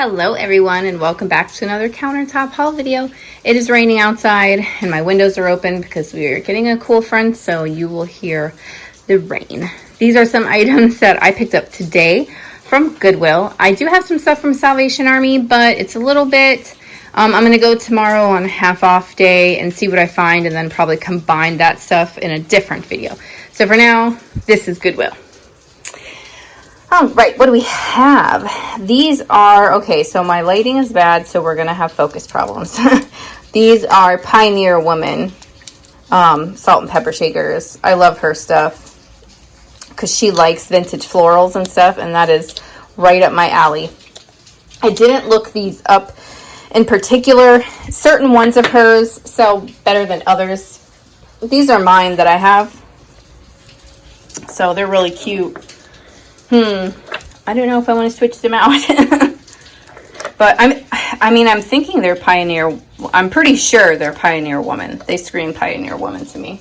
Hello everyone and welcome back to another countertop haul video. It is raining outside and my windows are open because we are getting a cool front, so you will hear the rain. These are some items that I picked up today from Goodwill. I do have some stuff from Salvation Army, but it's a little bit, I'm going to go tomorrow on a half off day and see what I find and then probably combine that stuff in a different video. So for now, this is Goodwill. All right, what do we have? These are, okay, so my lighting is bad, so we're gonna have focus problems. These are Pioneer Woman salt and pepper shakers. I love her stuff because she likes vintage florals and stuff, and that is right up my alley. I didn't look these up in particular. Certain ones of hers sell better than others. These are mine that I have, so they're really cute. I don't know if I want to switch them out. But I'm thinking they're Pioneer. I'm pretty sure they're Pioneer Woman. They scream Pioneer Woman to me.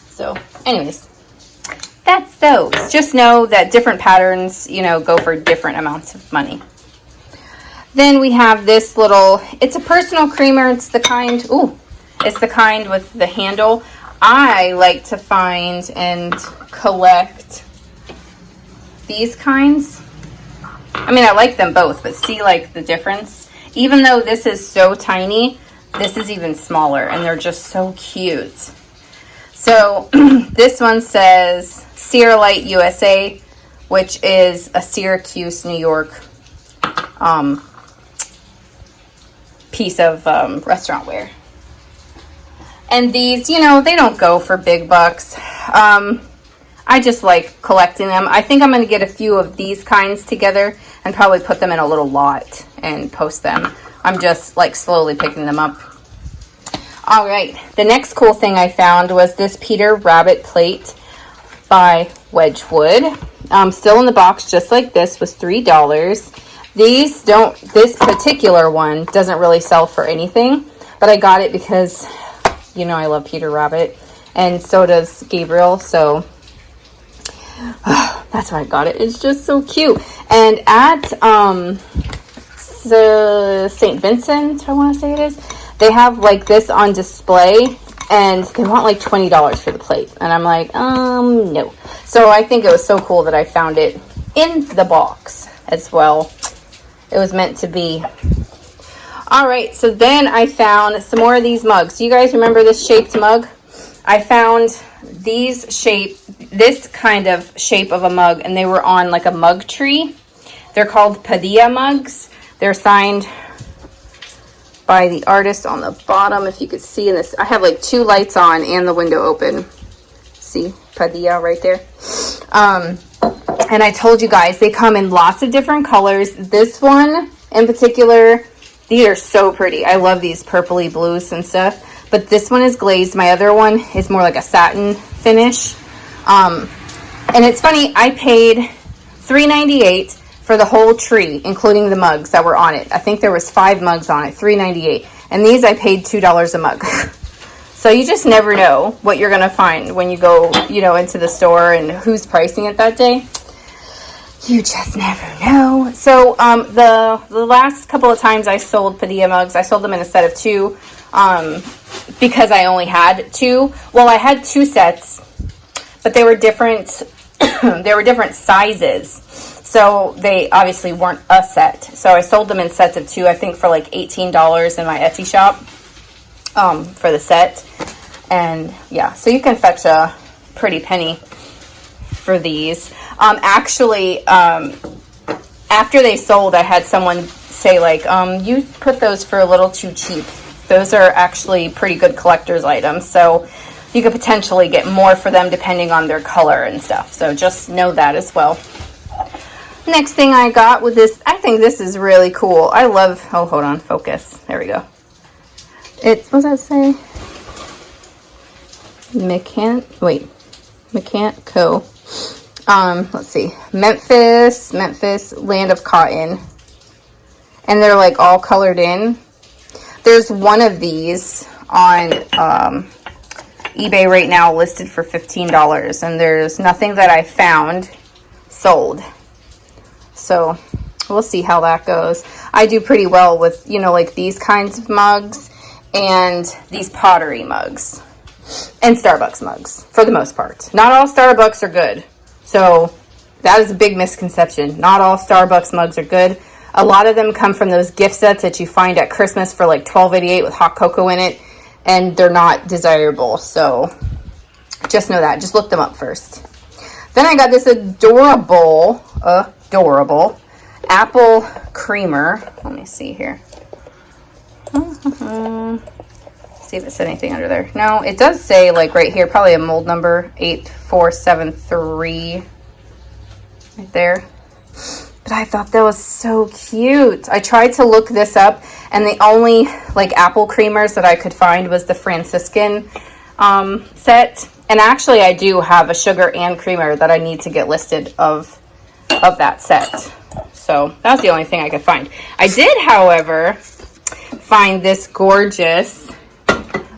So anyways, that's those. Just know that different patterns, you know, go for different amounts of money. Then we have this little, it's a personal creamer. It's the kind, it's the kind with the handle. I like to find and collect these kinds. I mean, I like them both, but see like the difference? Even though this is so tiny, this is even smaller, and they're just so cute. So this one says Sierra Light USA, which is a Syracuse, New York piece of restaurant ware. And these, you know, they don't go for big bucks. I just like collecting them. I think I'm going to get a few of these kinds together and probably put them in a little lot and post them. I'm just like slowly picking them up. All right. The next cool thing I found was this Peter Rabbit plate by Wedgwood. Still in the box, just like this, was $3. This particular one doesn't really sell for anything, but I got it because, you know, I love Peter Rabbit, and so does Gabriel, so that's why I got it. It's just so cute. And at St. Vincent, I want to say it is, they have like this on display, and they want like $20 for the plate, and I'm like, no. So I think it was so cool that I found it in the box as well. It was meant to be. All right, so then I found some more of these mugs. Do you guys remember this shaped mug? I found this kind of shape of a mug, and they were on like a mug tree. They're called Padilla mugs. They're signed by the artist on the bottom. If you could see in this, I have like two lights on and the window open. See Padilla right there. And I told you guys they come in lots of different colors. This one in particular, these are so pretty. I love these purpley blues and stuff. But this one is glazed. My other one is more like a satin finish. And it's funny, I paid $3.98 for the whole tree, including the mugs that were on it. I think there was 5 mugs on it, $3.98. And these I paid $2 a mug. So you just never know what you're going to find when you go, you know, into the store and who's pricing it that day. You just never know. So the last couple of times I sold Padilla mugs, I sold them in a set of 2. Because I only had 2. Well, I had 2 sets, but they were different. They were different sizes, so they obviously weren't a set. So I sold them in sets of 2. I think for like $18 in my Etsy shop for the set. And yeah, so you can fetch a pretty penny for these. Actually, after they sold, I had someone say like, you put those for a little too cheap. Those are actually pretty good collector's items, so you could potentially get more for them depending on their color and stuff. So just know that as well. Next thing I got with this, I think this is really cool. I love, oh, hold on, focus. There we go. It's, what does that say? Mecanco. Let's see. Memphis, Land of Cotton. And they're like all colored in. There's one of these on eBay right now listed for $15, and there's nothing that I found sold. So we'll see how that goes. I do pretty well with, you know, like these kinds of mugs and these pottery mugs and Starbucks mugs for the most part. Not all Starbucks are good. So that is a big misconception. Not all Starbucks mugs are good. A lot of them come from those gift sets that you find at Christmas for like $12.88 with hot cocoa in it, and they're not desirable. So just know that. Just look them up first. Then I got this adorable apple creamer. Let me see here. See if it said anything under there. No, it does say, like, right here, probably a mold number 8473 right there. But I thought that was so cute. I tried to look this up, and the only, like, apple creamers that I could find was the Franciscan set. And actually, I do have a sugar and creamer that I need to get listed of that set. So that was the only thing I could find. I did, however, find this gorgeous,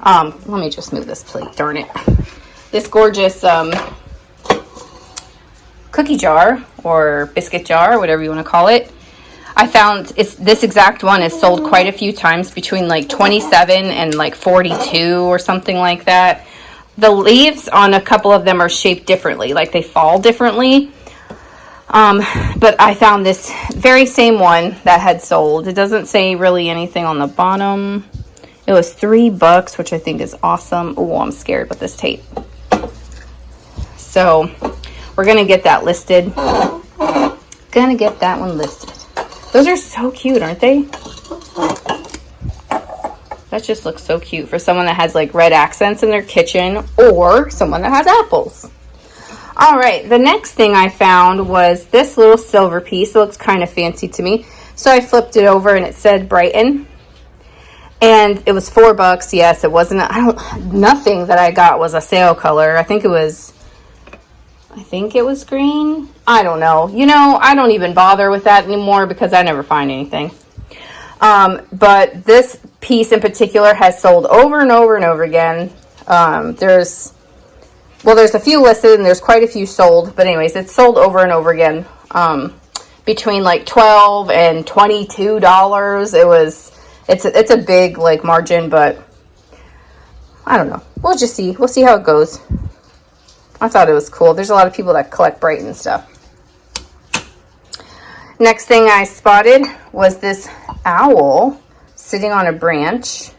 let me just move this plate, darn it. This gorgeous cookie jar or biscuit jar, whatever you want to call it. I found this exact one is sold quite a few times, between like 27 and like 42 or something like that. The leaves on a couple of them are shaped differently, like they fall differently. But I found this very same one that had sold. It doesn't say really anything on the bottom. It was $3, which I think is awesome. Oh, I'm scared with this tape. So we're going to get that listed. Gonna get that one listed. Those are so cute, aren't they? That just looks so cute for someone that has like red accents in their kitchen, or someone that has apples. All right, the next thing I found was this little silver piece. It looks kind of fancy to me. So I flipped it over and it said Brighton. And it was $4. Yes, it wasn't, nothing that I got was a sale color. I think it was green. I don't know. You know, I don't even bother with that anymore because I never find anything. But this piece in particular has sold over and over and over again. There's a few listed and there's quite a few sold. But anyways, it's sold over and over again. Between like $12 and $22. It's a big like margin, but I don't know. We'll just see. We'll see how it goes. I thought it was cool. There's a lot of people that collect Brighton stuff. Next thing I spotted was this owl sitting on a branch,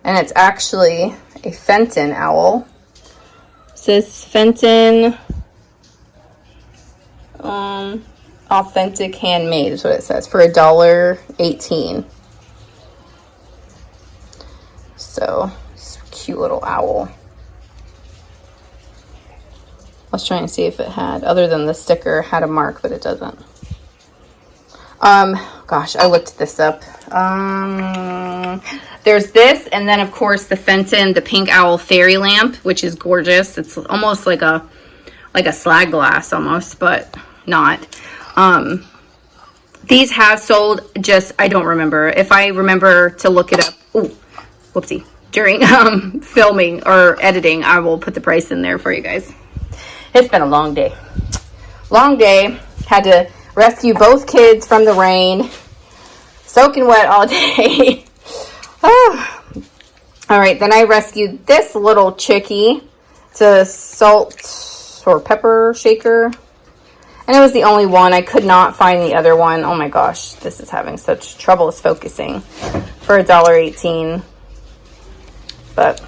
and it's actually a Fenton owl. It says Fenton authentic handmade is what it says, for $1.18. So it's a cute little owl. I was trying to see if it had, other than the sticker, had a mark, but it doesn't. Gosh, I looked this up. There's this, and then of course the Fenton, the pink owl fairy lamp, which is gorgeous. It's almost like a slag glass almost, but not. These have sold, just I don't remember. If I remember to look it up, ooh, whoopsie, during filming or editing, I will put the price in there for you guys. It's been a long day. Long day. Had to rescue both kids from the rain. Soaking wet all day. Oh. All right, then I rescued this little chickie. It's a salt or pepper shaker. And it was the only one. I could not find the other one. Oh my gosh, this is having such trouble focusing. For $1.18. But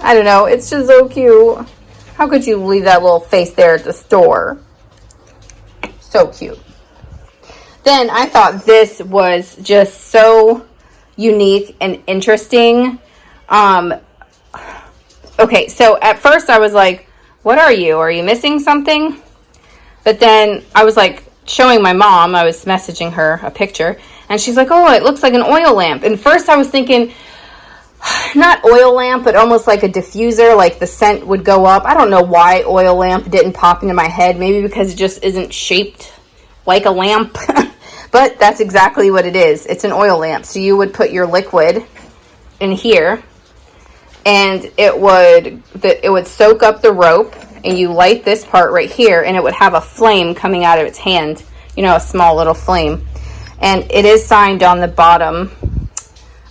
I don't know. It's just so cute. How could you leave that little face there at the store? So cute. Then I thought this was just so unique and interesting. Okay, so at first I was like, what are you? Are you missing something? But then I was like showing my mom, I was messaging her a picture, and she's like, oh, it looks like an oil lamp. And first I was thinking, not oil lamp, but almost like a diffuser, like the scent would go up. I don't know why oil lamp didn't pop into my head. Maybe because it just isn't shaped like a lamp. But that's exactly what it is. It's an oil lamp. So you would put your liquid in here, and it would soak up the rope, and you light this part right here, and it would have a flame coming out of its hand, you know, a small little flame. And it is signed on the bottom.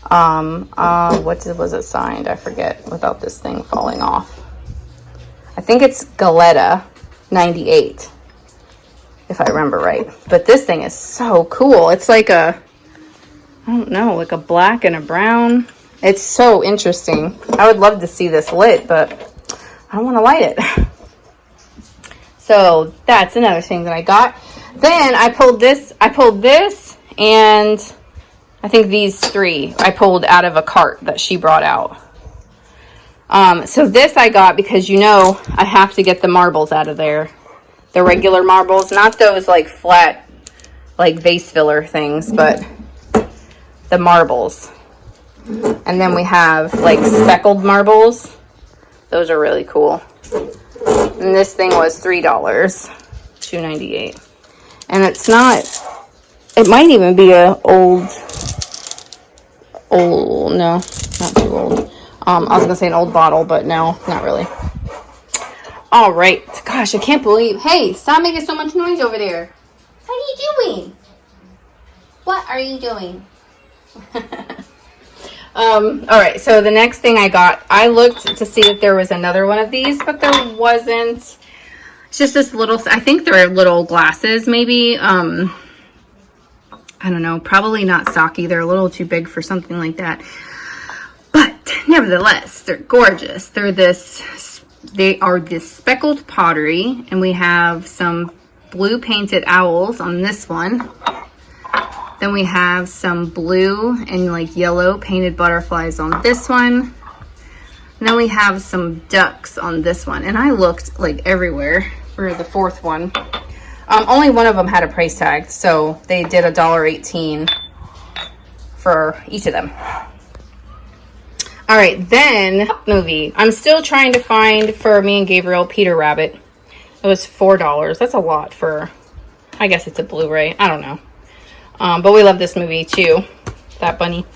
What was it signed? I forget, without this thing falling off. I think it's Galetta 98, if I remember right. But this thing is so cool. It's like a, I don't know, like a black and a brown. It's so interesting. I would love to see this lit, but I don't want to light it. So that's another thing that I got. Then I pulled this, and I think these three I pulled out of a cart that she brought out. So this I got because, you know, I have to get the marbles out of there. The regular marbles, not those like flat, like vase filler things, but the marbles. And then we have like speckled marbles. Those are really cool. And this thing was $3, $2.98. And it's not, it might even be a old, no, not too old. I was gonna say an old bottle, but no, not really. All right, gosh, I can't believe, hey, stop making so much noise over there. What are you doing? What are you doing? All right, so the next thing I got, I looked to see if there was another one of these, but there wasn't. It's just this little, I think they're little glasses, maybe. I don't know, probably not Saki. They're a little too big for something like that. But nevertheless, they're gorgeous. They are this speckled pottery, and we have some blue painted owls on this one. Then we have some blue and like yellow painted butterflies on this one. And then we have some ducks on this one. And I looked like everywhere for the fourth one. Only one of them had a price tag, so they did $1.18 for each of them. All right, then movie. I'm still trying to find for me and Gabriel Peter Rabbit. It was $4. That's a lot for, I guess it's a Blu-ray. I don't know. But we love this movie too. That bunny.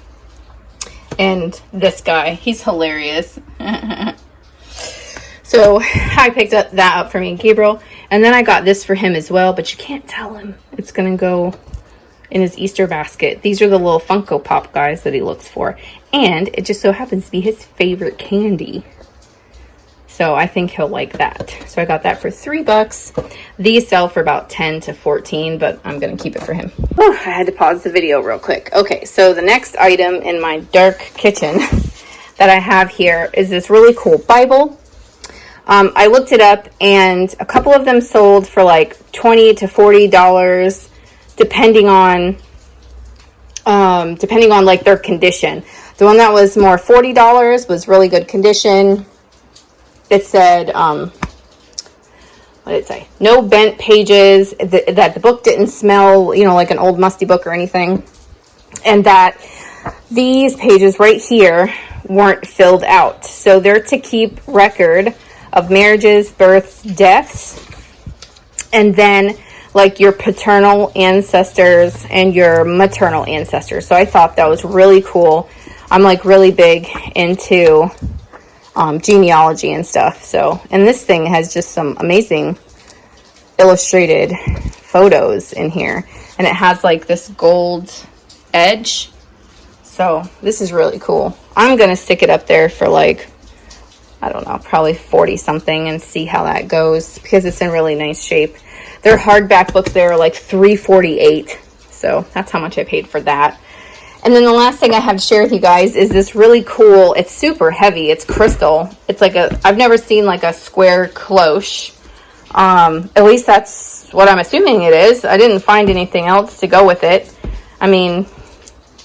And this guy. He's hilarious. So I picked up that up for me and Gabriel. And then I got this for him as well. But you can't tell him. It's going to go in his Easter basket. These are the little Funko Pop guys that he looks for. And it just so happens to be his favorite candy. So I think he'll like that. So I got that for $3. These sell for about 10 to 14, but I'm going to keep it for him. Whew, I had to pause the video real quick. Okay, so the next item in my dark kitchen that I have here is this really cool Bible. I looked it up, and a couple of them sold for like $20 to $40, depending on like their condition. The one that was more $40 was really good condition. It said, what did it say? No bent pages, that the book didn't smell, you know, like an old musty book or anything. And that these pages right here weren't filled out. So they're to keep record of marriages, births, deaths, and then like your paternal ancestors and your maternal ancestors. So I thought that was really cool. I'm like really big into genealogy and stuff. So, and this thing has just some amazing illustrated photos in here, and it has like this gold edge. So this is really cool. I'm gonna stick it up there for like, I don't know, probably 40 something and see how that goes, because it's in really nice shape. They're hardback books. They're like $3.48. So that's how much I paid for that. And then the last thing I have to share with you guys is this really cool, it's super heavy, it's crystal. It's like I've never seen like a square cloche. At least that's what I'm assuming it is. I didn't find anything else to go with it. I mean,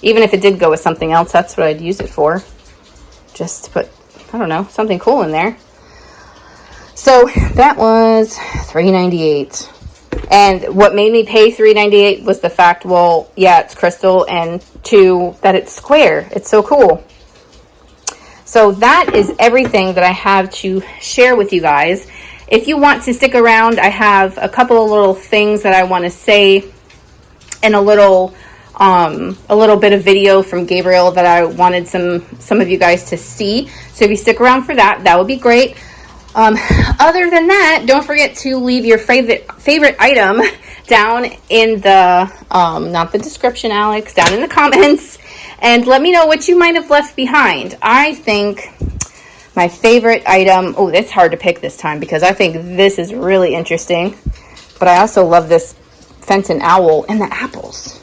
even if it did go with something else, that's what I'd use it for. Just to put, I don't know, something cool in there. So that was $3.98. And what made me pay $3.98 was the fact, well, yeah, it's crystal, and two, that it's square. It's so cool. So that is everything that I have to share with you guys. If you want to stick around, I have a couple of little things that I want to say, and a little bit of video from Gabriel that I wanted some of you guys to see. So if you stick around for that, that would be great. Other than that, don't forget to leave your favorite item down in the, not the description, Alex, down in the comments, and let me know what you might have left behind. I think my favorite item, oh, it's hard to pick this time because I think this is really interesting, but I also love this Fenton owl and the apples.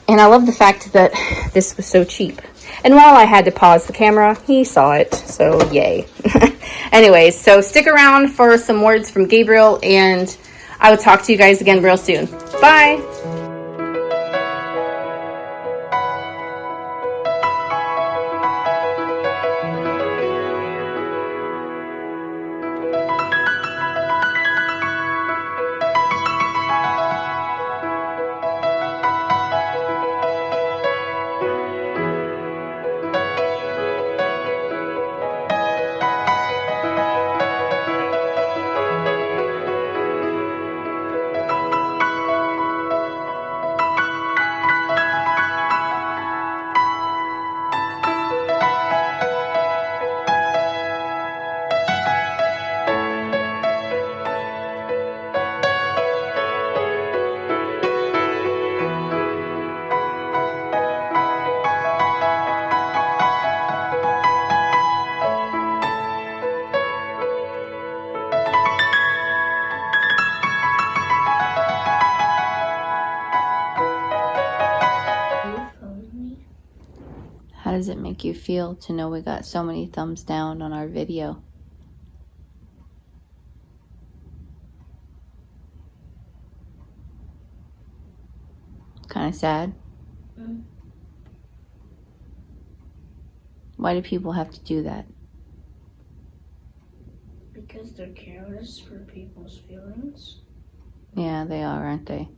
And I love the fact that this was so cheap. And while I had to pause the camera, he saw it, so yay. Anyways, so stick around for some words from Gabriel, and I will talk to you guys again real soon. Bye! How does it make you feel to know we got so many thumbs down on our video? Kind of sad? Mm. Why do people have to do that? Because they're careless for people's feelings. Yeah, they are, aren't they?